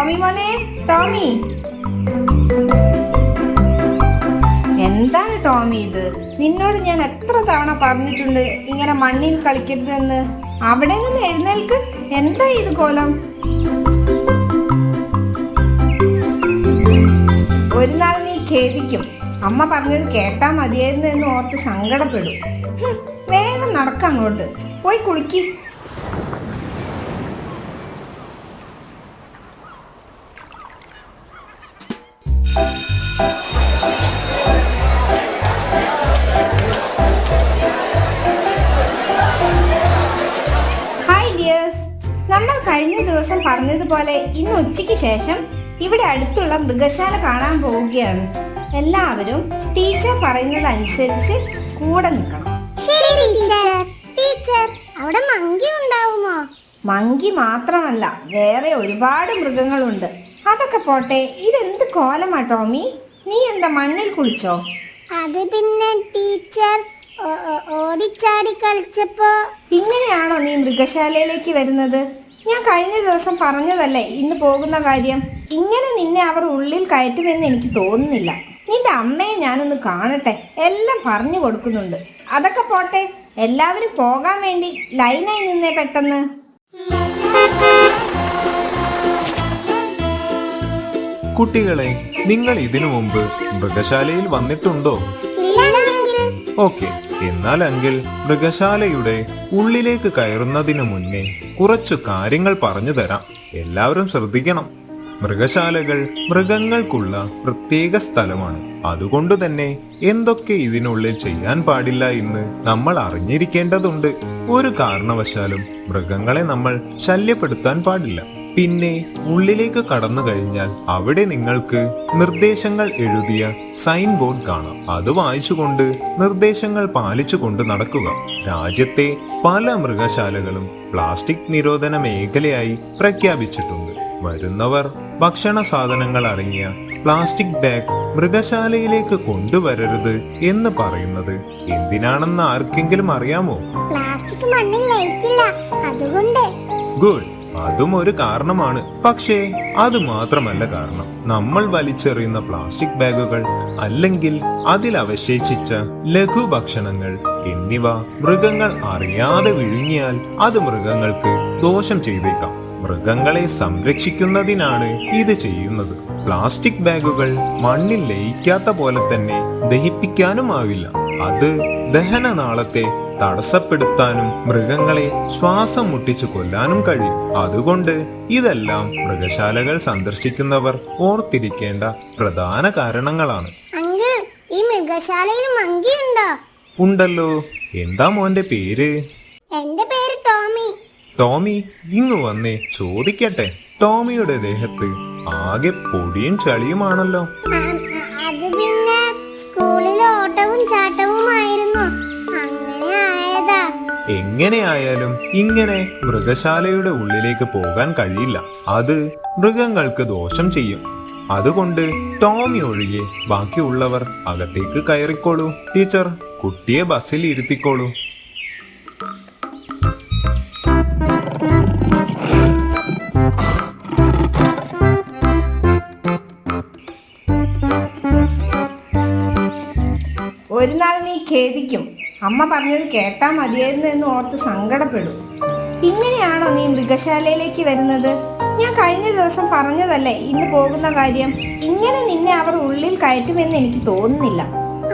ടോമി മോനെ, ടോമി. എന്താണ് ടോമി ഇത്? നിന്നോട് ഞാൻ എത്ര തവണ പറഞ്ഞിട്ടുണ്ട് ഇങ്ങനെ മണ്ണിൽ കളിക്കരുതെന്ന്. അവിടെ നിന്ന് എഴുന്നേൽക്ക്. എന്താ ഇത് കോലം? ഒരു നാൾ നീ ഖേദിക്കും. അമ്മ പറഞ്ഞത് കേട്ടാ മതിയായിരുന്നു എന്ന് ഓർത്ത് സങ്കടപ്പെടും. വേഗം നടക്കങ്ങോട്ട് പോയി കുളിക്ക്. നമ്മൾ കഴിഞ്ഞ ദിവസം പറഞ്ഞതുപോലെ ഇന്ന് ഉച്ചയ്ക്ക് ശേഷം ഇവിടെ അടുത്തുള്ള മൃഗശാല കാണാൻ പോവുകയാണ്. എല്ലാവരും ടീച്ചർ പറയുന്നത് അനുസരിച്ച് കൂടെ നിൽക്കണം. അവിടെ മങ്കി ഉണ്ടാവുമോ? മങ്കി മാത്രമല്ല, വേറെ ഒരുപാട് മൃഗങ്ങളുണ്ട്. അതൊക്കെ പോട്ടെ, ഇതെന്ത് കോലമാ ടോമി? നീ എന്താ മണ്ണിൽ കുളിച്ചോ? അത് പിന്നെ ടീച്ചർ ഓടിച്ചാടി കളിച്ചപ്പോ. ഇങ്ങനെയാണോ നീ മൃഗശാലയിലേക്ക് വരുന്നത്? ഞാൻ കഴിഞ്ഞ ദിവസം പറഞ്ഞതല്ലേ ഇന്ന് പോകുന്ന കാര്യം. ഇങ്ങനെ നിന്നെ അവർ ഉള്ളിൽ കയറ്റുമെന്ന് എനിക്ക് തോന്നുന്നില്ല. നിന്റെ അമ്മയെ ഞാനൊന്ന് കാണട്ടെ. എല്ലാം പറഞ്ഞു കൊടുക്കുന്നുണ്ട്. അതൊക്കെ പോട്ടെ, എല്ലാവരും പോകാൻ വേണ്ടി ലൈനായി നിന്നേ പെട്ടെന്ന്. കുട്ടികളെ, നിങ്ങൾ ഇതിനു മുമ്പ് മൃഗശാലയിൽ വന്നിട്ടുണ്ടോ? ഓക്കെ, എന്നാൽ എങ്കിൽ മൃഗശാലയുടെ ഉള്ളിലേക്ക് കയറുന്നതിനു മുന്നേ കുറച്ചു കാര്യങ്ങൾ പറഞ്ഞു തരാം. എല്ലാവരും ശ്രദ്ധിക്കണം. മൃഗശാലകൾ മൃഗങ്ങൾക്കുള്ള പ്രത്യേക സ്ഥലമാണ്. അതുകൊണ്ട് തന്നെ എന്തൊക്കെ ഇതിനുള്ളിൽ ചെയ്യാൻ പാടില്ല എന്ന് നമ്മൾ അറിഞ്ഞിരിക്കേണ്ടതുണ്ട്. ഒരു കാരണവശാലും മൃഗങ്ങളെ നമ്മൾ ശല്യപ്പെടുത്താൻ പാടില്ല. പിന്നെ ഉള്ളിലേക്ക് കടന്നു കഴിഞ്ഞാൽ അവിടെ നിങ്ങൾക്ക് നിർദ്ദേശങ്ങൾ എഴുതിയ സൈൻ ബോർഡ് കാണാം. അത് വായിച്ചുകൊണ്ട് നിർദ്ദേശങ്ങൾ പാലിച്ചുകൊണ്ട് നടക്കുക. രാജ്യത്തെ പല മൃഗശാലകളും പ്ലാസ്റ്റിക് നിരോധന മേഖലയായി പ്രഖ്യാപിച്ചിട്ടുണ്ട്. വരുന്നവർ ഭക്ഷണ സാധനങ്ങൾ അടങ്ങിയ പ്ലാസ്റ്റിക് ബാഗ് മൃഗശാലയിലേക്ക് കൊണ്ടുവരരുത് എന്ന് പറയുന്നത് എന്തിനാണെന്ന് ആർക്കെങ്കിലും അറിയാമോ? പ്ലാസ്റ്റിക് മണ്ണിൽ ലയിക്കില്ല, അതുകൊണ്ട്. ഗുഡ്, അതും ഒരു കാരണമാണ്. പക്ഷേ അത് മാത്രമല്ല കാരണം. നമ്മൾ വലിച്ചെറിയുന്ന പ്ലാസ്റ്റിക് ബാഗുകൾ അല്ലെങ്കിൽ അതിൽ അവശേഷിച്ച ലഘുഭക്ഷണങ്ങൾ എന്നിവ മൃഗങ്ങൾ അറിയാതെ വിഴുങ്ങിയാൽ അത് മൃഗങ്ങൾക്ക് ദോഷം ചെയ്തേക്കാം. മൃഗങ്ങളെ സംരക്ഷിക്കുന്നതിനാണ് ഇത് ചെയ്യുന്നത്. പ്ലാസ്റ്റിക് ബാഗുകൾ മണ്ണിൽ ലയിക്കാത്ത പോലെ തന്നെ ദഹിപ്പിക്കാനുമാവില്ല. അത് ദഹനനാളത്തെ തടസ്സപ്പെടുത്താനും മൃഗങ്ങളെ ശ്വാസം മുട്ടിച്ചു കൊല്ലാനും കഴിയും. അതുകൊണ്ട് ഇതെല്ലാം മൃഗശാലകൾ സന്ദർശിക്കുന്നവർ ഓർത്തിരിക്കേണ്ട പ്രധാന കാരണങ്ങളാണ്. ഈ മൃഗശാലയിൽ മങ്കി ഉണ്ടോ? ഉണ്ടല്ലോ. എന്താ മോന്റെ പേര്? എന്റെ പേര് ടോമി. ടോമി, ഇങ്ങ് വന്നേ, ചോദിക്കട്ടെ. ടോമിയുടെ ദേഹത്ത് ആകെ പൊടിയും ചളിയുമാണല്ലോ. അത് പിന്നെ സ്കൂളിലെ ഓട്ടവും ചാട്ടവുമായിരുന്നു, എങ്ങനെയായാലും ഇങ്ങനെ മൃഗശാലയുടെ ഉള്ളിലേക്ക് പോകാൻ കഴിയില്ല. അത് മൃഗങ്ങൾക്ക് ദോഷം ചെയ്യും. അതുകൊണ്ട് ടോമി ഒഴികെ ബാക്കിയുള്ളവർ അകത്തേക്ക് കയറിക്കോളൂ. ടീച്ചർ, കുട്ടിയെ ബസ്സിൽ ഇരുത്തിക്കോളൂ. ഒരു നാൾ നീ ഖേദിക്കും. അമ്മ പറഞ്ഞത് കേട്ടാ മതിയായിരുന്നു എന്ന് ഓർത്ത് സങ്കടപ്പെടും. ഇങ്ങനെയാണോ നീ മൃഗശാലയിലേക്ക് വരുന്നത്? ഞാൻ കഴിഞ്ഞ ദിവസം പറഞ്ഞതല്ലേ ഇന്ന് പോകുന്ന കാര്യം. ഇങ്ങനെ നിന്നെ അവർ ഉള്ളിൽ കയറ്റുമെന്ന് എനിക്ക് തോന്നുന്നില്ല.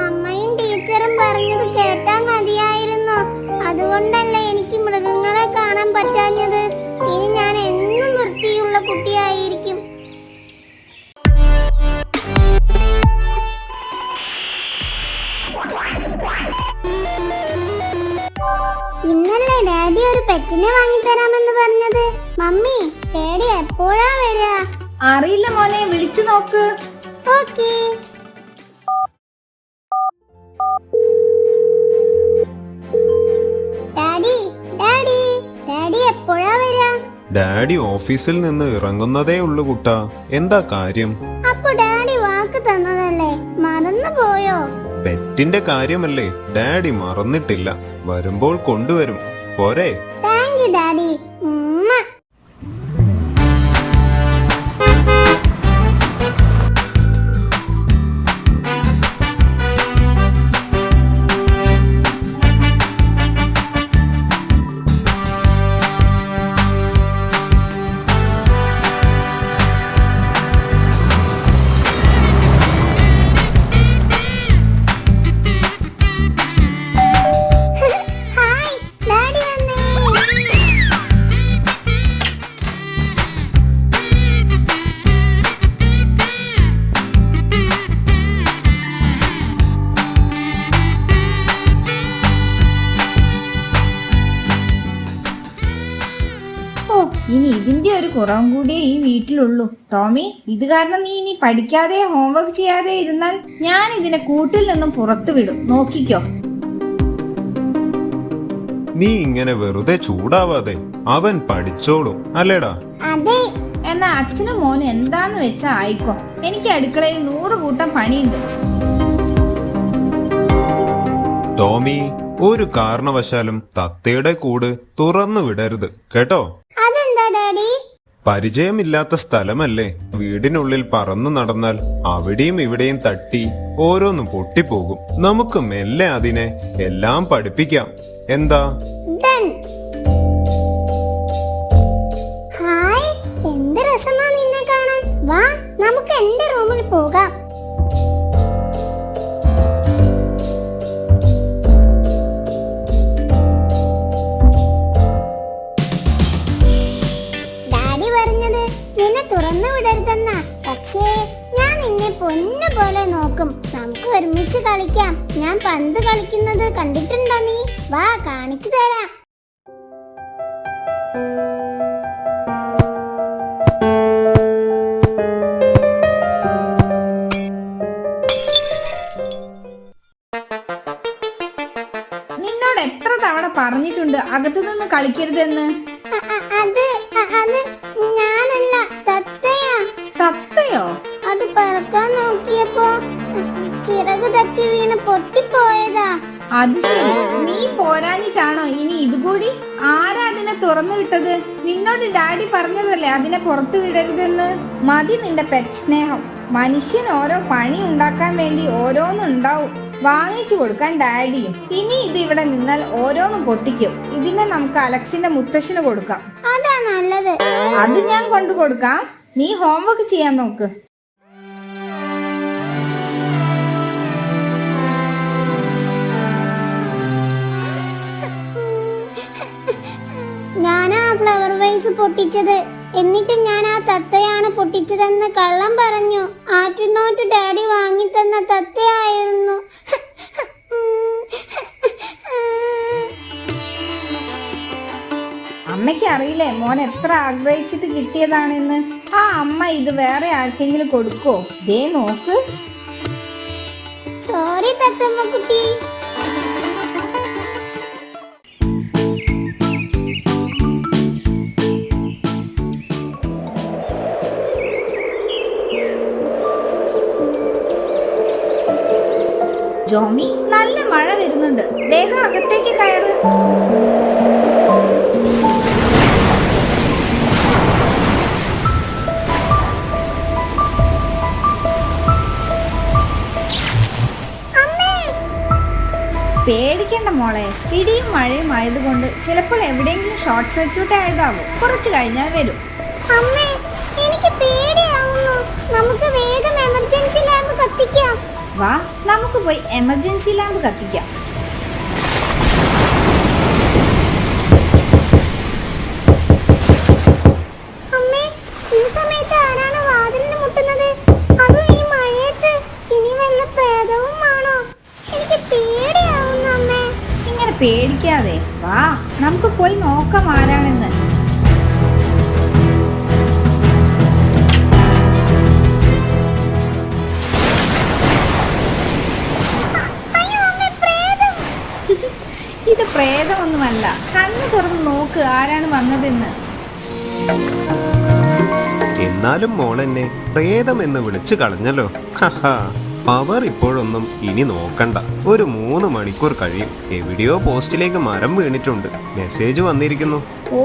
അമ്മയും ടീച്ചറും പറഞ്ഞത് കേട്ടാ മതിയായിരുന്നു. അതുകൊണ്ടല്ലേ എനിക്ക് മൃഗങ്ങളെ കാണാൻ പറ്റാഞ്ഞത്. ഇനി ഞാൻ എന്നും വൃത്തിയുള്ള കുട്ടിയായിരിക്കും. ഇന്നല്ലേ ഡാഡി ഒരു പെറ്റിനെ വാങ്ങിത്തരാമെന്ന് പറഞ്ഞത്? മമ്മി, ഡാഡി എപ്പോഴാ വരിക? അറിയില്ല മോനെ, വിളിച്ചു നോക്ക്. ഓക്കേ. ഡാഡി, ഡാഡി, ഡാഡി എപ്പോഴാ വരിക? ഡാഡി ഓഫീസിൽ നിന്ന് ഇറങ്ങുന്നതേ ഉള്ളു കുട്ടാ. എന്താ കാര്യം? അപ്പൊ ഡാഡി വാക്ക് തന്നതല്ലേ, മറന്നു പോയോ? പെറ്റിന്റെ കാര്യമല്ലേ, ഡാഡി മറന്നിട്ടില്ല. വരുമ്പോൾ കൊണ്ടുവരും. പോരെ? Thank you daddy. ഇനി ഇതിന്റെ ഒരു കുറവും കൂടിയേ ഈ വീട്ടിലുള്ളൂ. ടോമി, ഇത് കാരണം നീ ഇനി പഠിക്കാതെ ഹോംവർക്ക് ചെയ്യാതെ ഇരുന്നാൽ ഞാൻ ഇതിനെ കൂട്ടിൽ നിന്നും പുറത്തു വിടും. നോക്കിക്കോ. നീ ഇങ്ങനെ വെറുതെ ചൂടാവാതെ, അവൻ പഠിച്ചോളും അല്ലേടാ? അതെ. എന്നാ അച്ഛനും മോനും എന്താന്ന് വെച്ചാ ആയിക്കോ. എനിക്ക് അടുക്കളയിൽ 100 കൂട്ടം പണിയുണ്ട്. ടോമി, ഒരു കാരണവശാലും തത്തയുടെ കൂട് തുറന്നു വിടരുത് കേട്ടോ. അതെന്താ ഡാഡി? പരിചയമില്ലാത്ത സ്ഥലമല്ലേ. വീടിനുള്ളിൽ പറന്നു നടന്നാൽ അവിടെയും ഇവിടെയും തട്ടി ഓരോന്നും പൊട്ടിപ്പോകും. നമുക്ക് മെല്ലെ അതിനെ എല്ലാം പഠിപ്പിക്കാം. എന്താ? Done. ഹായ്, എന്ത് രസമാ നിന്നെ കാണാൻ. വാ, നമുക്ക് എന്റെ റൂമിൽ പോകാം. ഡാഡി പറഞ്ഞത് നിന്നെ തുറന്നു വിടരുതെന്നാ. പക്ഷേ ഞാൻ നിന്നെ പൊന്നു പോലെ നോക്കും. നമുക്ക് ഒരുമിച്ച് കളിക്കാം. ഞാൻ പന്ത് കളിക്കുന്നത് കണ്ടിട്ടുണ്ടോ നീ? വാ, കാണിച്ചു തരാം. നിന്നോട് എത്ര തവണ പറഞ്ഞിട്ടുണ്ട് അകത്തു നിന്ന് കളിക്കരുതെന്ന്? അത് ഞാനല്ല, തത്തയാ. തത്തയോ? അത് പറക്കാൻ നോക്കിയപ്പോ ചിറക് തട്ടി വീണ് പൊട്ടിപ്പോയതാ. അത് ശരി, നീ പോരാഞ്ഞിട്ടാണോ ഇനി ഇതുകൂടി? ആരാ അതിനെ തുറന്നു വിട്ടത്? നിന്നോട് ഡാഡി പറഞ്ഞതല്ലേ അതിനെ പുറത്തു വിടരുതെന്ന്. മതി നിന്റെ പെറ്റ് സ്നേഹം. മനുഷ്യൻ ഓരോ പണി ഉണ്ടാക്കാൻ വേണ്ടി ഓരോന്നുണ്ടാവും. വാങ്ങിച്ചു കൊടുക്കാൻ ഡാഡിയും. ഇനി ഇത് ഇവിടെ നിന്നാൽ ഓരോന്നും പൊട്ടിക്കും. ഇതിനെ നമുക്ക് അലക്സിന്റെ മുത്തശ്ശന് കൊടുക്കാം. അതാ നല്ലത്. അത് ഞാൻ കൊണ്ടു കൊടുക്കാം. നീ ഹോംവർക്ക് ചെയ്യാൻ നോക്ക്. ഞാനാ ഫ്ലവർ വൈസ് പൊട്ടിച്ചത്. എന്നിട്ട് ഞാൻ ആ തത്തയാണ് പൊട്ടിച്ചതെന്ന് കള്ളം പറഞ്ഞു. ആറ്റുനോട്ട് ഡാഡി വാങ്ങി തന്ന തത്തയായിരുന്നു. അമ്മയ്ക്ക് അറിയില്ലേ മോൻ എത്ര ആഗ്രഹിച്ചിട്ട് കിട്ടിയതാണെന്ന്. ആ അമ്മ ഇത് വേറെ ആർക്കെങ്കിലും കൊടുക്കോ? ദേ നോക്ക്. സോറി തത്തമ്മ കുട്ടി. ജോമി, നല്ല മഴ വരുന്നുണ്ട്. വേഗം അകത്തേക്ക് കയറ്. പേടിക്കണ്ട മോളെ. ഇടിയും മഴയും ആയതുകൊണ്ട് ചിലപ്പോൾ എവിടെയെങ്കിലും ഷോർട്ട് സർക്യൂട്ട് ആയതാവും. കുറച്ചു കഴിഞ്ഞാൽ വരും. അമ്മേ, എനിക്ക് പേടിയാവുന്നു. നമുക്ക് വേഗം എമർജൻസി ലാമ്പ് കത്തിക്കാം. വാ, നമുക്ക് പോയി എമർജൻസി ലാമ്പ് കത്തിക്കാം. അമ്മേ, ഈ സമയത്ത് ആരാണ് വാതിലിന് മുട്ടുന്നത്? അതും ഈ മഴയത്ത്. ഇനി വല്ല പ്രേതവും ആണോ? എനിക്ക് പേടിയാവുന്നു അമ്മേ. ഇങ്ങനെ പേടിക്കാതെ വാ, നമുക്ക് പോയി നോക്കാം ആരാണെന്ന്. അയ്യോ അമ്മേ, പ്രേതം. ഇത് പ്രേതമൊന്നുമല്ല. കണ്ണു തുറന്ന് നോക്ക് ആരാണ് വന്നതെന്ന്. എന്നാലും മോളെന്നെ പ്രേതമെന്ന് വിളിച്ചു കളഞ്ഞല്ലോ. പവർ ഇപ്പോഴൊന്നും ഇനി നോക്കണ്ട. ഒരു 3 മണിക്കൂർ കഴിയും. എവിടെയോ പോസ്റ്റിലേക്ക് മരം വീണിട്ടുണ്ട്. മെസ്സേജ് വന്നിരിക്കുന്നു. ഓ,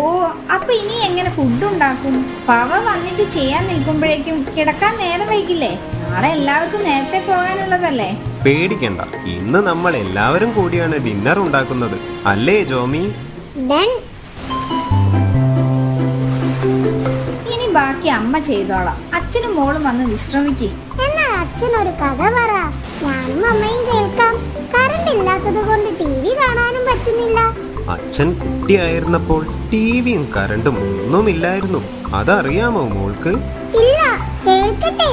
അപ്പൊ ഇനി എങ്ങനെ ഫുഡ് ഉണ്ടാക്കും? പവ വന്നിട്ട് ചെയ്യാൻ നിൽക്കുമ്പോഴേക്കും കിടക്കാൻ നേരം വൈകില്ലേ? നാളെ എല്ലാവർക്കും നേരത്തെ പോകാനുള്ളതല്ലേ? പേടിക്കണ്ട, ഇന്ന് നമ്മൾ എല്ലാവരും കൂടിയാണ് ഡിന്നർ ഉണ്ടാക്കുന്നത്. അല്ലേ ജോമി? ഡൺ. ഇനി ബാക്കി അമ്മ ചെയ്തോളാം. അച്ഛനും മോളും വന്ന് വിശ്രമിക്ക്. എന്നാൽ അച്ഛൻ ഒരു കഥ പറ. ഞാനും അമ്മയും കേൾക്കാം. കറണ്ട് ഇല്ലാത്തത് കൊണ്ട് TV കാണാനും പറ്റുന്നില്ല. അച്ഛൻ കുട്ടിയായിരുന്നപ്പോൾ ടിവിയും കറണ്ടും ഒന്നുമില്ലായിരുന്നു. അതറിയാമോ മോൾക്ക്? ഇല്ല, കേൾക്കട്ടെ.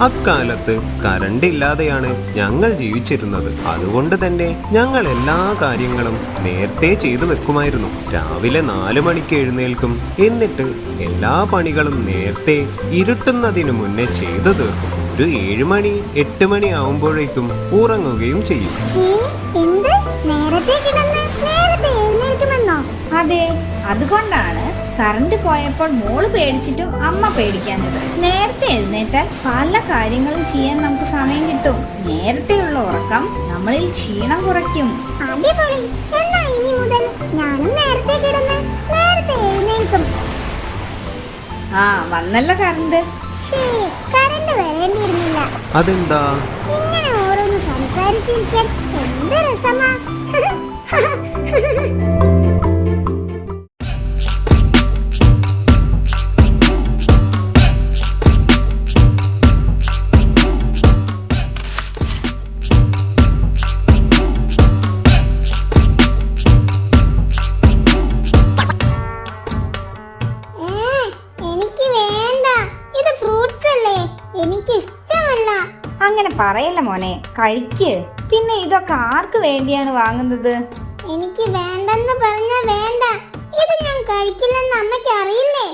അക്കാലത്ത് കറണ്ട് ഇല്ലാതെയാണ് ഞങ്ങൾ ജീവിച്ചിരുന്നത്. അതുകൊണ്ട് തന്നെ ഞങ്ങൾ എല്ലാ കാര്യങ്ങളും നേരത്തെ ചെയ്തു വെക്കുമായിരുന്നു. രാവിലെ 4 മണിക്ക് എഴുന്നേൽക്കും. എന്നിട്ട് എല്ലാ പണികളും നേരത്തെ ഇരുട്ടുന്നതിന് മുന്നേ ചെയ്തു തീർക്കും. ഒരു 7 മണി 8 മണി ആവുമ്പോഴേക്കും ഉറങ്ങുകയും ചെയ്യും. എന്ത്? നേരത്തെ കിടന്ന് നേരത്തെ എഴുന്നേൽക്കുമെന്നോ? അതെ, അതുകൊണ്ടാണ് കറണ്ട് പോയപ്പോൾ മോള് പേടിച്ചിട്ടും അമ്മ പേടിക്കാഞ്ഞത്. നേരത്തെ എഴുന്നേറ്റാൽ പല കാര്യങ്ങളും ചെയ്യാൻ നമുക്ക് സമയം കിട്ടും. നേരത്തെയുള്ള ഉറക്കം നമ്മളിൽ ക്ഷീണം കുറയ്ക്കും. അടിപൊളി. എന്നാ ഇനി മുതൽ ഞാനും നേരത്തെ കിടന്ന് നേരത്തെ എഴുന്നേൽക്കും. വന്നല്ലോ കറണ്ട്. കറണ്ട് വരേണ്ടിയിരുന്നില്ല. അതെന്താ? ഇങ്ങനെ ഓരോന്ന് സംസാരിച്ചിരിക്കാൻ എന്ത് രസമാ. എനിക്ക് വേണ്ട. ഇത് ഫ്രൂട്ട്സ് അല്ലേ, എനിക്ക് ഇഷ്ടമല്ല. അങ്ങനെ പറയല്ല മോനെ, കഴിക്ക്. പിന്നെ ഇതൊക്കെ ആർക്ക് വേണ്ടിയാണ് വാങ്ങുന്നത്? എനിക്ക് വേണ്ടെന്ന് പറഞ്ഞാ വേണ്ട. ഇത് ഞാൻ കഴിക്കില്ലെന്ന് അമ്മയ്ക്ക് അറിയില്ലേ?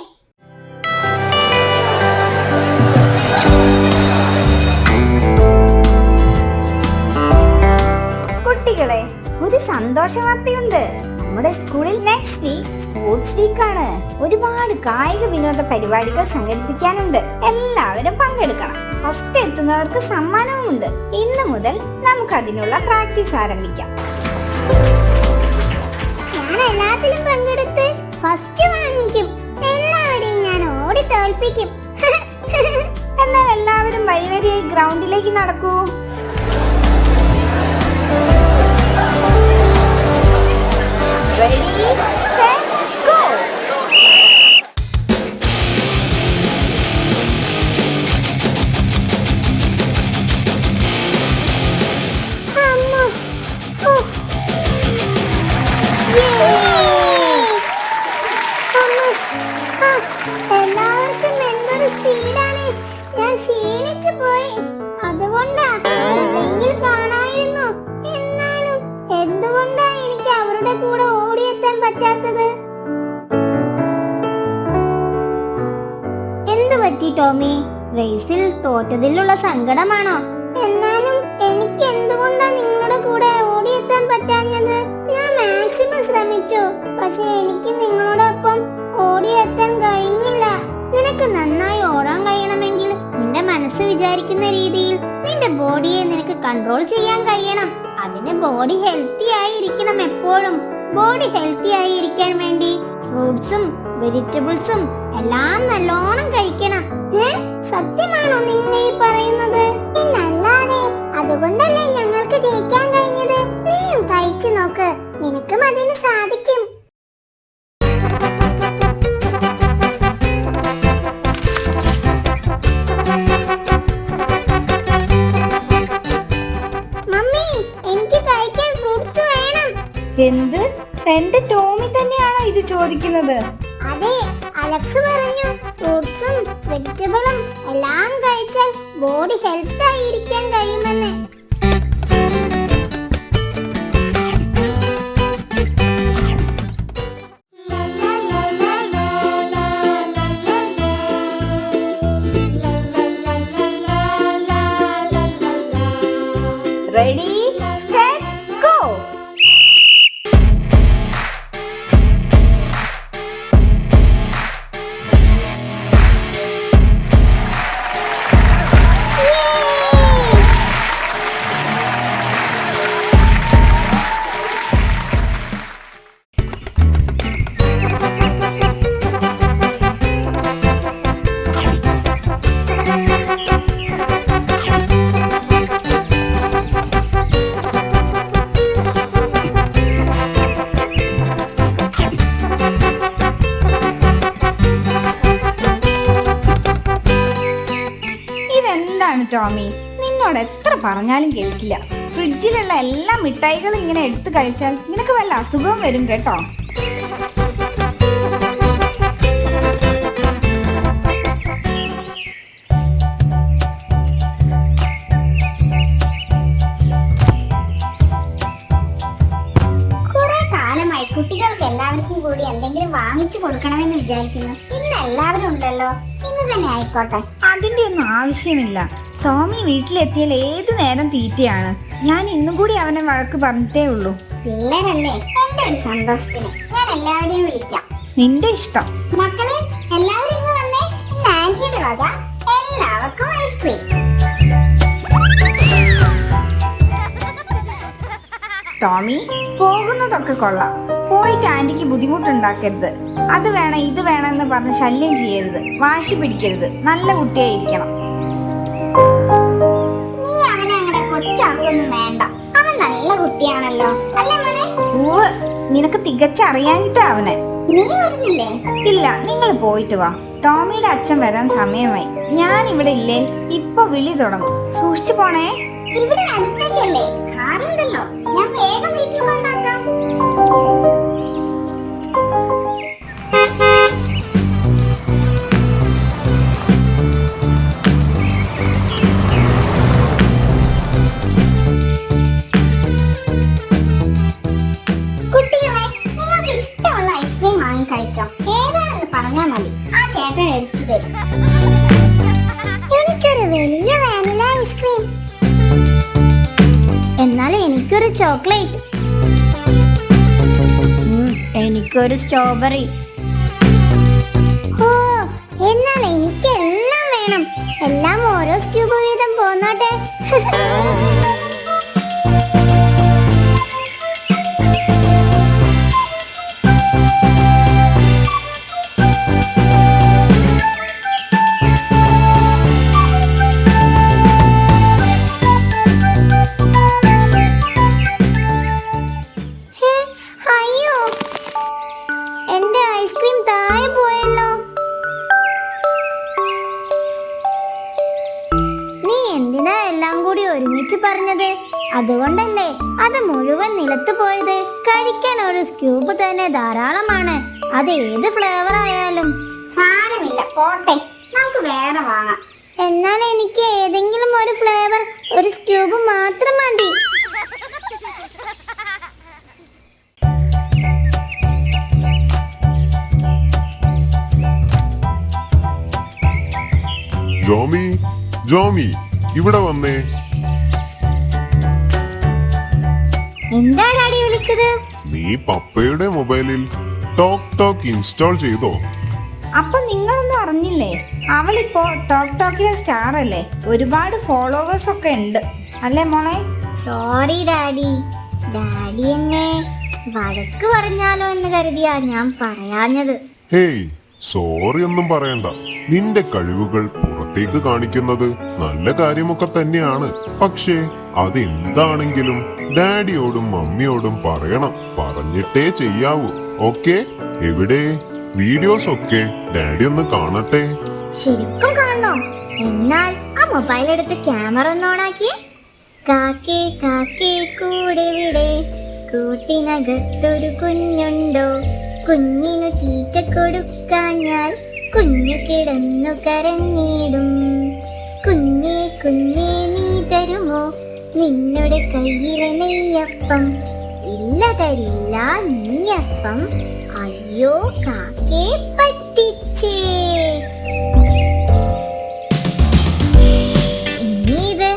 കുട്ടികളെ, ഒരു സന്തോഷ വാർത്തയുണ്ട്. നമ്മുടെ സ്കൂളിൽ നെക്സ്റ്റ് വീക്ക് സ്പോർട്സ് വീക്ക് ആണ്. ഒരുപാട് കായിക വിനോദ പരിപാടികൾ സംഘടിപ്പിക്കാനുണ്ട്. എല്ലാവരും പങ്കെടുക്കണം. ഫസ്റ്റ് എത്തുന്നവർക്ക് സമ്മാനവുമുണ്ട്. ഇന്ന് മുതൽ നമുക്ക് അതിനുള്ള പ്രാക്ടീസ് ആരംഭിക്കാം. ഞാൻ എല്ലാത്തിലും പങ്കെടുത്ത് ഫസ്റ്റ് വാങ്ങിക്കും. എല്ലാവരെയും ഞാൻ ഓടി തോൽപ്പിക്കും. എന്നാൽ എല്ലാവരും വരിവരിയായി ഗ്രൗണ്ടിലേക്ക് നടക്കൂ. Ready, set, go! എല്ലാവർക്കും എന്തൊരു സ്പീഡാണ്. ഞാൻ ക്ഷീണിച്ചു പോയി. അതുകൊണ്ടാ, ഇല്ലെങ്കിൽ കാണായിരുന്നു. എന്നാലും എന്തുകൊണ്ടാ എനിക്ക് അവരുടെ കൂടെ ഓടിയെത്താൻ പറ്റാത്തത്? എന്തു പറ്റി ടോമി? റേസിൽ തോറ്റതിലുള്ള സങ്കടമാണോ? എന്നാലും എനിക്ക് എന്തുകൊണ്ടാ നിങ്ങളുടെ കൂടെ ഓടിയെത്താൻ പറ്റാഞ്ഞത്? ഞാൻ മാക്സിമം ശ്രമിച്ചു, പക്ഷെ എനിക്ക് നിങ്ങളോടൊപ്പം ഓടിയെത്താൻ കഴിഞ്ഞില്ല. നിനക്ക് നന്നായി ഓടാൻ കഴിയണമെങ്കിൽ നിന്റെ മനസ്സ് വിചാരിക്കുന്ന രീതിയിൽ നിന്റെ ബോഡിയെ നിനക്ക് കൺട്രോൾ ചെയ്യാൻ കഴിയണം. അതിന് ബോഡി ഹെൽത്തി ആയി ഇരിക്കണം. എപ്പോഴും ബോഡി ഹെൽത്തി ആയി ഇരിക്കാൻ വേണ്ടി ഫ്രൂട്ട്സും വെജിറ്റബിൾസും എല്ലാം നല്ലോണം കഴിക്കണം. സത്യമാണോ നിങ്ങൾ ഈ പറയുന്നത്? നല്ലാതെ അതുകൊണ്ടല്ലേ ഞങ്ങൾക്ക് ജയിക്കാൻ കഴിഞ്ഞത്. നീയും കഴിച്ചു നോക്ക്, നിനക്കും അതിന് സാധിക്കും. മമ്മി, എനിക്ക് കഴിക്കാൻ ഫ്രൂട്ട്സ് വേണം. എന്ത്? എന്റെ ടോമി തന്നെയാണോ ഇത് ചോദിക്കുന്നത്? അതെ, അലക്സ് പറഞ്ഞു ഫ്രൂട്ട്സും വെജിറ്റബിളും എല്ലാം കഴിച്ചാൽ ബോഡി ഹെൽത്ത് ആയിരിക്കാൻ കഴിയുമെന്ന്. Ready, set, go! ഇതെന്താണ് ടോമി? നിന്നോട് എത്ര പറഞ്ഞാലും കേൾക്കില്ല. ഫ്രിഡ്ജിലുള്ള എല്ലാ മിഠായികളും ഇങ്ങനെ എടുത്തു കഴിച്ചാൽ നിനക്ക് വല്ല അസുഖവും വരും കേട്ടോ. എല്ലാവർക്കും കൂടി എന്തെങ്കിലും വാങ്ങിച്ചു കൊടുക്കണമെന്ന് വിചാരിക്കുന്നു. ഇന്ന് എല്ലാവരും ഉണ്ടല്ലോ, ഇന്ന് തന്നെ ആയിക്കോട്ടെ. അതിന്റെ ഒന്നും ആവശ്യമില്ല. ടോമി വീട്ടിലെത്തിയാൽ ഏത് നേരം തീറ്റയാണ്. ഞാൻ ഇന്നും കൂടി അവനെ വഴക്ക് പറഞ്ഞിട്ടേ ഉള്ളൂ. പിള്ളേരല്ലേ, എന്റെ ഒരു സന്തോഷത്തിന് ഞാൻ എല്ലാവരെയും വിളിക്കാം. നിന്റെ ഇഷ്ടം. മക്കളെ, എല്ലാവരും ഇന്ന് വന്നേ. ഇന്ന് ആന്റിയുടെ വക എല്ലാവർക്കും ഐസ്ക്രീം. ടോമി, പോകുന്നതൊക്കെ കൊള്ളാം. പോയിട്ട് ആന്റിക്ക് ബുദ്ധിമുട്ടുണ്ടാക്കരുത്. അത് വേണം ഇത് വേണമെന്ന് പറഞ്ഞ് ശല്യം ചെയ്യരുത്. വാശി പിടിക്കരുത്. നല്ല കുട്ടിയായിരിക്കണം. നീ അവനെ അങ്ങനെ കൊച്ചാക്കൊന്നും വേണ്ട. അവൻ നല്ല കുട്ടിയാണല്ലോ, അല്ലേ മോനെ? ഊവ്, നിനക്ക് തികച്ചറിയാഞ്ഞിട്ടാ അവനെ. നീ വരുന്നില്ലേ? ഇല്ല, നിങ്ങൾ പോയിട്ട് വാ. ടോമിയുടെ അച്ഛൻ വരാൻ സമയമായി. ഞാൻ ഇവിടെ ഇല്ലേ, ഇപ്പൊ വിളി തുടങ്ങും. സൂക്ഷിച്ചു പോണേ. ഇവിടെ അടുത്തേക്കല്ലേ, കാറുണ്ടല്ലോ. ഞാൻ വേഗം വീട്ടിൽ കൊണ്ടാക്കാം. കുട്ടികളെ, നിങ്ങൾക്ക് ഇഷ്ടമുള്ള ഐസ്ക്രീം വാങ്ങി കഴിച്ചോ. ഏതാണെന്ന് പറഞ്ഞാൽ മതി, ആ ചേട്ടൻ എടുത്തു തരും. എനിക്കൊരു വലിയ വാനില ഐസ്ക്രീം. എന്നാൽ എനിക്കൊരു ചോക്ലേറ്റ്. എനിക്കൊരു സ്ട്രോബെറി. ഓ, എന്നാൽ എനിക്കെല്ലാം വേണം. എല്ലാം ഓരോ സ്ക്യൂബ് വീതം പോന്നോട്ടെ. ഒരുമിച്ച് പറഞ്ഞത് അതുകൊണ്ടല്ലേ അത് മുഴുവൻ നിലത്ത് പോയത്. കഴിക്കാൻ ഒരു സ്ക്യൂബ് തന്നെ ധാരാളമാണ്. അത് ഏത് ഫ്ലേവർ ആയാലും സാരമില്ല, പോട്ടെ, നമുക്ക് വേറെ വാങ്ങാം. എന്നാൽ എനിക്ക് ഏതെങ്കിലും ഒരു ഫ്ലേവർ, ഒരു സ്ക്യൂബ് മാത്രം മതി. ജോമി, ജോമി, ഇവിടെ വന്നേ. എന്താ ഡാഡി വിളിച്ചത്? നീ പപ്പയുടെ മൊബൈലിൽ ടോക്ക് ടോക്ക് ഇൻസ്റ്റാൾ ചെയ്തോ? അപ്പൊ നിങ്ങളൊന്നും അറിഞ്ഞില്ലേ? അവളിപ്പോ ടോക്ക് ടോക്കിലെ സ്റ്റാർ അല്ലേ. ഒരുപാട് ഫോളോവേഴ്സ് ഒക്കെ ഉണ്ട്, അല്ലേ മോളെ? Sorry daddy. ഡാഡി എന്നെ വഴക്ക് പറഞ്ഞാലോ എന്ന് കരുതിയാ ഞാൻ പറയാഞ്ഞത്. ഹേയ്, സോറി ഒന്നും പറയണ്ട. നിന്റെ കഴിവുകൾ പുറത്തേക്ക് കാണിക്കുന്നത് നല്ല കാര്യമൊക്കെ തന്നെയാണ്. പക്ഷേ അതെന്താണെങ്കിലും ഡാഡിയോടും മമ്മിയോടും പറയണം. പറഞ്ഞിട്ടേ ചെയ്യാവൂ. ഓക്കെ? എവിടെ വീഡിയോസ് ഒക്കെ ഡാഡി ഒന്ന് കാണട്ടെ. ശരിക്കും കാണണോ? എന്നാൽ ആ മൊബൈൽ എടുത്ത് ക്യാമറ ഒന്ന് ഓണാക്കിയേ. കാക്കേ കാക്കേ കൂടെ വിടെ, കൂട്ടിനകത്തൊരു കുഞ്ഞുണ്ടോ, കുഞ്ഞിനു തീറ്റ കൊടുക്കാഞ്ഞാൽ കുഞ്ഞു കിടന്നു കരഞ്ഞിടും. കുഞ്ഞേ കുഞ്ഞേ നീ തരുമോ നിന്നുടെ കയ്യിലെ നെയ്യപ്പം? ഇല്ല തരില്ല നെയ്യപ്പം. അയ്യോ കാക്കേ പറ്റിച്ചേ. ഇനി ഇത്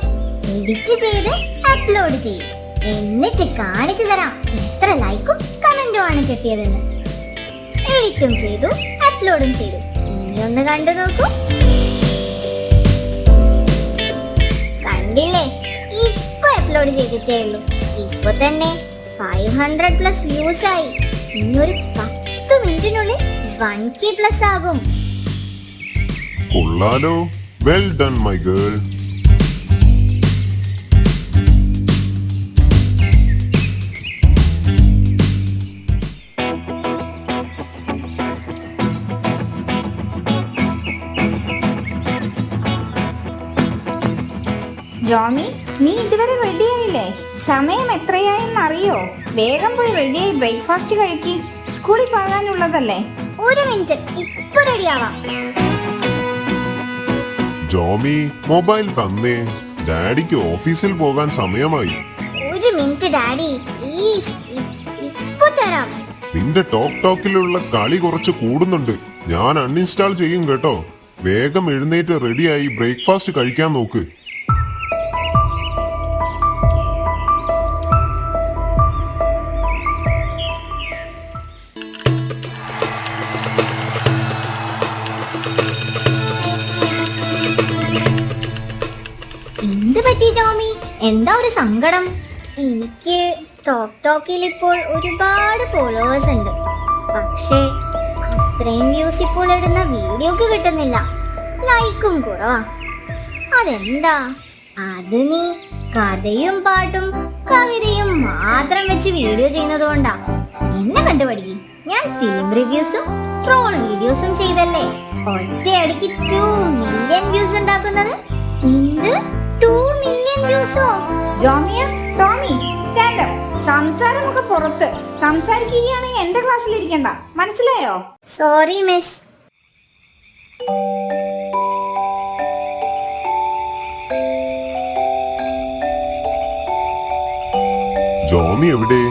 എഡിറ്റ് ചെയ്ത് അപ്ലോഡ് ചെയ്യും. എന്നിട്ട് കാണിച്ചു തരാം എത്ര ലൈക്കും കമന്റും ആണ് കിട്ടിയതെന്ന്. എഡിറ്റും ചെയ്തു, അപ്ലോഡും ചെയ്തു. ഇനി ഒന്ന് കണ്ടു നോക്കൂ. കണ്ടില്ലേ? ഇപ്പൊ അപ്ലോഡ് ചെയ്തിട്ടേ ഉള്ളൂ. ഇപ്പൊ തന്നെ 500+ വ്യൂസ് ആയി. ഇനിയൊരു 10 മിനിറ്റിനുള്ളിൽ 1K+ ആകും. കൊള്ളാലോ. Well done my girl. Jomi, നീ ഇതുവരെ റെഡിയായില്ലേ? സമയം എത്രയായെന്ന് അറിയോ? വേഗം പോയി റെഡിയായി ബ്രേക്ക്ഫാസ്റ്റ് കഴിക്ക്. സ്കൂളിൽ പോകാനുള്ളതല്ലേ. ഒരു മിനിറ്റ്, ഇപ്പൊ റെഡിയാവാം. ജോമി, മൊബൈൽ തന്നേ. ഡാഡിക്ക് ഓഫീസിൽ പോകാൻ സമയമായി. ഒരു മിനിറ്റ് ഡാഡി, പ്ലീസ്. ഇപ്പൊ തരാം. നിന്റെ ടോക്ക് ടോക്കിലുള്ള കളി കുറച്ച് കൂടുന്നുണ്ട്. ഞാൻ അൺഇൻസ്റ്റാൾ ചെയ്യും കേട്ടോ. വേഗം എഴുന്നേറ്റ് റെഡിയായി ബ്രേക്ക്ഫാസ്റ്റ് കഴിക്കാൻ നോക്ക്. എന്ത് പറ്റി ജോമി? എന്താ ഒരു സങ്കടം? എനിക്ക് ടോക്ക് ടോക്കിൽ ഇപ്പോൾ ഒരുപാട് ഫോളോവേഴ്സ് ഉണ്ട്. പക്ഷേ അത്രയും വ്യൂസ് ഇപ്പോൾ ഇടുന്ന വീഡിയോക്ക് കിട്ടുന്നില്ല. ലൈക്കും കുറവാ. അതെന്താ? അത് നീ കഥയും പാട്ടും കവിതയും മാത്രം വെച്ച് വീഡിയോ ചെയ്യുന്നത് കൊണ്ടാ. എന്നെ കണ്ടുപഠിക്കും. ഞാൻ ഫിലിം റിവ്യൂസും ട്രോൾ വീഡിയോസും ചെയ്തല്ലേ ഒറ്റയടിക്ക് 2 മില്യൺ വ്യൂസ് ഉണ്ടാക്കുന്നത്. എന്ത് 2 മില്യൺ വ്യൂസോ? Jomiya, Tomy, stand up. സംസാരമൊക്കെ പുറത്ത്. സംസാരിക്കുകയാണെങ്കിൽ എന്റെ ക്ലാസ്സിൽ ഇരിക്കണ്ട, മനസ്സിലായോ? Sorry miss. ജോമി എവിടെ?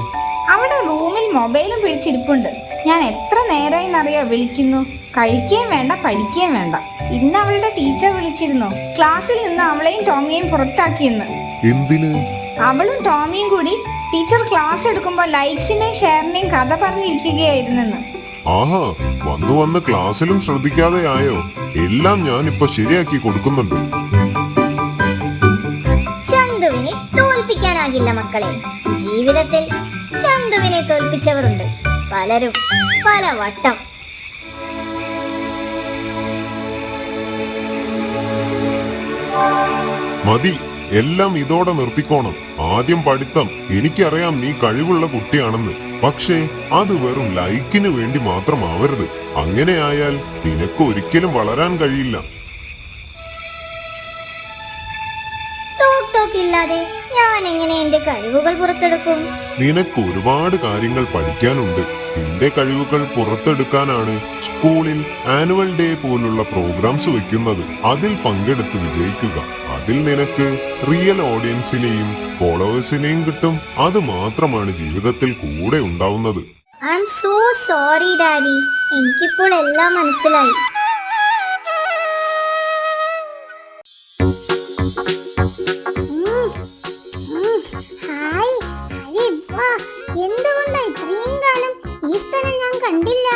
അവിടെ റൂമിൽ മൊബൈലും പിടിച്ചിരിപ്പുണ്ട്. ഞാൻ എത്ര നേരമായിന്നറിയോ വിളിക്കുന്നു. കഴിക്കുകയും വേണ്ട, പഠിക്കുകയും വേണ്ട. ഇന്ന് അവളുടെ ടീച്ചർ വിളിച്ചിരുന്നു. ക്ലാസ്സിൽ നിന്ന് അവളെയും ടോമിയെയും പുറത്താക്കിയെന്ന്. എന്തിന്? അവളും ടോമിയും കൂടി ടീച്ചർ ക്ലാസ് എടുക്കുമ്പോൾ ലൈക്സിനെയും ഷെയറിനെയും കഥ പറഞ്ഞിരിക്കുകയായിരുന്നെന്ന്. ആഹാ, വന്നു വന്ന് ക്ലാസ്സിലും ശ്രദ്ധിക്കാതെ ആയോ? എല്ലാം ഞാൻ ഇപ്പൊ ശരിയാക്കി കൊടുക്കുന്നുണ്ട്. ചന്തുവിനെ തോൽപ്പിക്കാനാകില്ല മക്കളെ. ജീവിതത്തിൽ ചന്തുവിനെ തോൽപ്പിച്ചവരുണ്ട് പലരും, പല വട്ടം. മതി, എല്ലാം ഇതോടെ നിർത്തിക്കോണം. ആദ്യം പഠിത്തം. എനിക്കറിയാം നീ കഴിവുള്ള കുട്ടിയാണെന്ന്. പക്ഷേ അത് വെറും ലൈക്കിന് വേണ്ടി മാത്രമാവരുത്. അങ്ങനെയായാൽ നിനക്ക് ഒരിക്കലും വളരാൻ കഴിയില്ല. ടോക്ക് ടോക്ക് ഇല്ലാതെ ഞാൻ എങ്ങനെ എന്റെ കഴിവുകൾ പുറത്തെടുക്കും? നിനക്ക് ഒരുപാട് കാര്യങ്ങൾ പഠിക്കാനുണ്ട്. നിന്റെ കഴിവുകൾ പുറത്തെടുക്കാനാണ് സ്കൂളിൽ ആനുവൽ ഡേ പോലുള്ള പ്രോഗ്രാംസ് വെക്കുന്നത്. അതിൽ പങ്കെടുത്ത് വിജയിക്കുക. അതിൽ നിനക്ക് റിയൽ ഓഡിയൻസിനെയും ഫോളോവേഴ്സിനെയും കിട്ടും. അത് മാത്രമാണ് ജീവിതത്തിൽ കൂടെ ഉണ്ടാവുന്നത്. I am so sorry daddy. എനിക്കിപ്പോൾ എല്ലാം മനസ്സിലായി. ഹായ്, എന്തുകൊണ്ടാ ഇത്രയും കാലം ഈ സ്ഥലം ഞാൻ കണ്ടില്ല?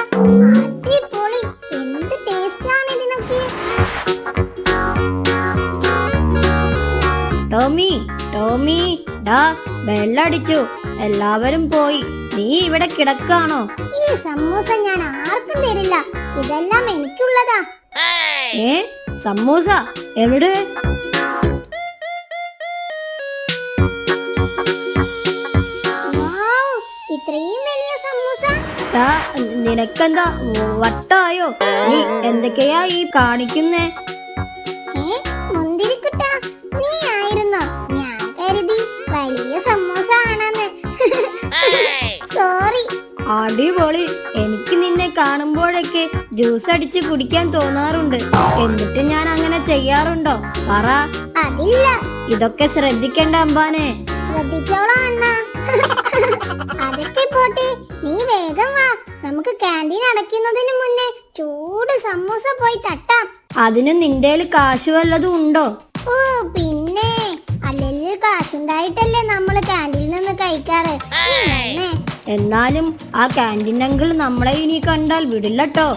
അടിപൊളി. എന്ത് ടേസ്റ്റ് ആണ് ഇതിനൊക്കെ. ടോമി, ടോമി, ഡാ ബെല്ലടിച്ചു. എല്ലാവരും പോയി. നീ ഇവിടെ കിടക്കാണോ? ഈ സമൂസ ഞാൻ ആർക്കും തരില്ല. ഇതെല്ലാം എനിക്കുള്ളതാ. ഏ, സമൂസ എവിടെ? വൗ, ഇത്രയും വലിയ സമൂസ. ഡാ, നിനക്കെന്താ വട്ടായോ? നീ എന്തൊക്കെയാ ഈ കാണിക്കുന്നേ? മുന്തിരിക്കുട്ടാ, നീ ആയിരുന്നോ? ഞാൻ കരുതി വലിയ സമൂസ ആണെന്ന്. സോറി. അടിപൊളി. എനിക്ക് നിന്നെ കാണുമ്പോഴൊക്കെ ജ്യൂസ് അടിച്ച് കുടിക്കാൻ തോന്നാറുണ്ട്. എന്നിട്ട് ഞാൻ അങ്ങനെ ചെയ്യാറുണ്ടോ? പറ. അതില്ല. ഇതൊക്കെ ശ്രദ്ധിക്കണ്ട അമ്പാനെ. ശ്രദ്ധിച്ചോളാം അണ്ണാ. അതൊക്കെ പോട്ടെ, നീ വേഗം വാ. നമുക്ക് ക്യാൻറ്റീൻ അടയ്ക്കുന്നതിന് മുന്നേ ചൂട് സമൂസ പോയി തട്ടാം. അതിന് നിന്റേൽ കാശ് വല്ലതും ഉണ്ടോ? ഓ പിന്നെ, അല്ലെങ്കിൽ കാശുണ്ടായിട്ടല്ലേ നമ്മള് ക്യാൻറ്റീനിൽ നിന്ന് കഴിക്കാറ്. നീ വന്നേ. എന്നാലും ആ ക്യാൻറ്റീൻ അങ്കിൾ നമ്മളെ ഇനി കണ്ടാൽ വിടില്ലട്ടോ.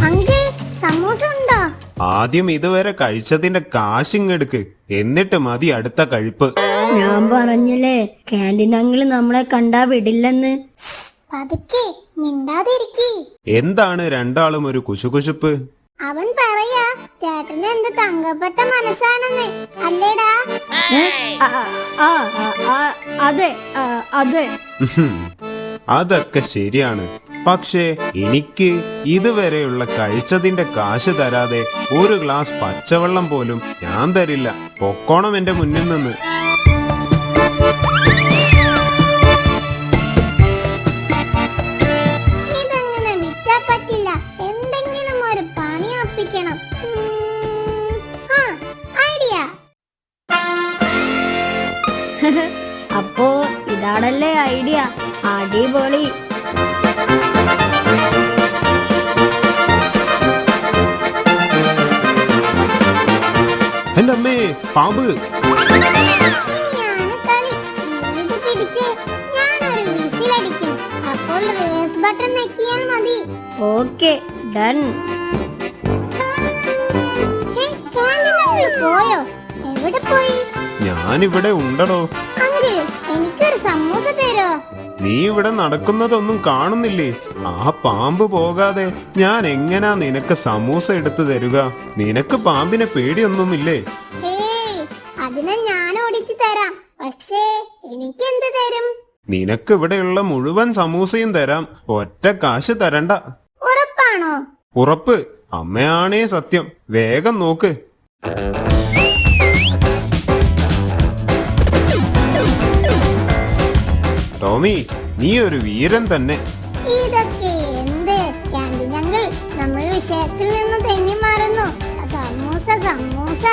അങ്കിൾ, സമൂസ ഉണ്ടോ? ആദ്യം ഇതുവരെ കഴിച്ചതിന്റെ കാശിങ്ങെടുക്ക്. എന്നിട്ട് മതി അടുത്ത കഴിപ്പ്. ഞാൻ പറഞ്ഞില്ലേ ക്യാൻറ്റീൻ അങ്കിൾ നമ്മളെ കണ്ടാ വിടില്ലെന്ന്. പതുക്കെ, മിണ്ടാതിരിക്കി. എന്താണ് രണ്ടാളും ഒരു കുശുകുശുപ്പ്? അവൻ പറയാ ചേട്ടന് എന്ത് തങ്കപ്പെട്ട മനസ്സാണെന്ന്. അല്ലേടാ? ഏ? ആ, ആ, ആ, ആ, അതെ, അതെ. ഉഹും. അതൊക്കെ ശരിയാണ്. പക്ഷേ എനിക്ക് ഇതുവരെയുള്ള കഴിച്ചതിന്റെ കാശ് തരാതെ ഒരു ഗ്ലാസ് പച്ചവെള്ളം പോലും ഞാൻ തരില്ല. പൊക്കോണം എന്റെ മുന്നിൽ നിന്ന്. ഇതങ്ങനെ വിറ്റാ പറ്റില്ല. എന്തെങ്കിലും ഒരു പണി ഒപ്പിക്കണം. ഐഡിയ. ഇതാണല്ലേ ഐഡിയ. അടിപൊളി. എന്റെ അമ്മേ, പാമ്പ്! ഇനിയാണ് കളി. നീ ഇത് പിടിച്ച് ഞാനൊരു വിസിലടിക്കും. അപ്പോൾ റിവേഴ്സ് ബട്ടൺ ഞെക്കിയാൽ മതി. Okay, done. Hey, canteen uncle പോയോ? എവിടെ പോയി? ഞാനിവിടെ ഉണ്ടടോ. അങ്കിൾ, എനിക്കൊരു സമൂസ തരോ? നീ ഇവിടെ നടക്കുന്നതൊന്നും കാണുന്നില്ലേ? ആ പാമ്പ് പോകാതെ ഞാൻ എങ്ങനാ നിനക്ക് സമൂസ എടുത്തു തരുക? നിനക്ക് പാമ്പിനെ പേടിയൊന്നുമില്ലേ? ഹേയ്, അതിനെ ഞാൻ ഓടിച്ചു തരാം. പക്ഷേ എനിക്കെന്ത് തരും? നിനക്ക് ഇവിടെയുള്ള മുഴുവൻ സമൂസയും തരാം. ഒറ്റ കാശ് തരണ്ട. ഉറപ്പാണോ? ഉറപ്പ്. അമ്മയാണേ സത്യം. വേഗം നോക്ക്. ടോമി, നീ ഒരു വീരൻ തന്നെ. ഇതൊക്കെ എന്ത് ക്യാൻറ്റീൻ അങ്കിൾ? നമ്മൾ വിഷയത്തിൽ നിന്ന് തെന്നി മാറുന്നു. സമൂസ സമൂസ.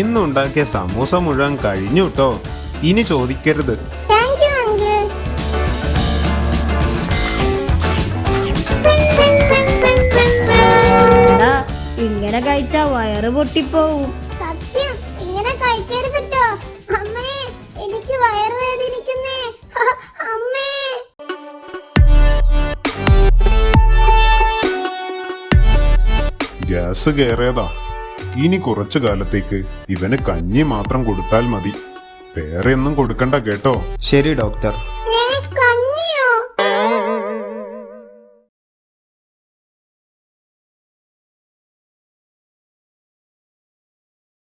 ഇന്നുണ്ടാക്കിയ സമൂസ മുഴുവൻ കഴിഞ്ഞു ട്ടോ. ഇനി ചോദിക്കരുത്. Thank you uncle. എടാ, ഇങ്ങനെ കഴിച്ചാ വയറ് പൊട്ടിപ്പോവും. സത്യം, ഇങ്ങനെ കഴിക്കരുത് ട്ടോ. അമ്മേ, എനിക്ക് വയറുവേദനിക്കുന്നേ. അമ്മേ. ഗ്യാസ് കയറിയതാ. ഇനി കുറച്ചു കാലത്തേക്ക് ഇവന് കഞ്ഞി മാത്രം കൊടുത്താൽ മതി. വേറെ ഒന്നും കൊടുക്കണ്ട കേട്ടോ. ശരി ഡോക്ടർ.